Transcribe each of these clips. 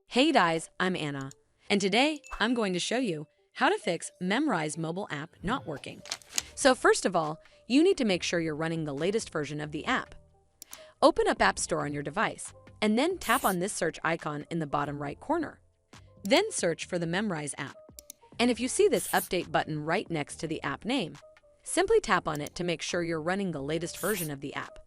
Hey guys, I'm Anna, and today I'm going to show you how to fix Memrise mobile app not working. So first of all, you need to make sure you're running the latest version of the app. Open up App Store on your device, and then tap on this search icon in the bottom right corner. Then search for the Memrise app. And if you see this update button right next to the app name, simply tap on it to make sure you're running the latest version of the app.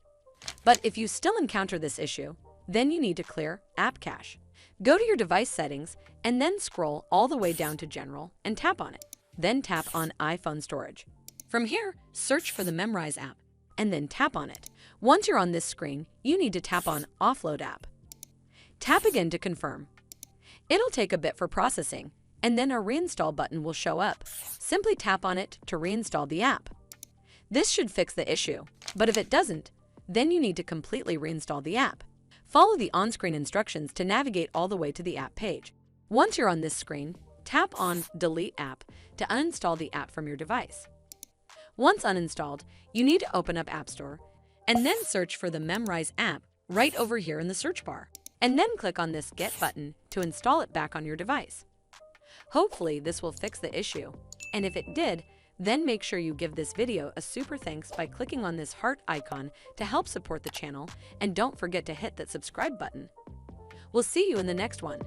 But if you still encounter this issue, then you need to clear App Cache. Go to your device settings and then scroll all the way down to General and tap on it. Then tap on iPhone Storage. From here, search for the Memrise app and then tap on it. Once you're on this screen, you need to tap on Offload App. Tap again to confirm. It'll take a bit for processing, and then a Reinstall button will show up. Simply tap on it to reinstall the app. This should fix the issue, but if it doesn't, then you need to completely reinstall the app. Follow the on-screen instructions to navigate all the way to the app page. Once you're on this screen, tap on Delete App to uninstall the app from your device. Once uninstalled, you need to open up App Store and then search for the Memrise app right over here in the search bar, and then click on this Get button to install it back on your device. Hopefully this will fix the issue, and if it did, then make sure you give this video a super thanks by clicking on this heart icon to help support the channel, and don't forget to hit that subscribe button. We'll see you in the next one.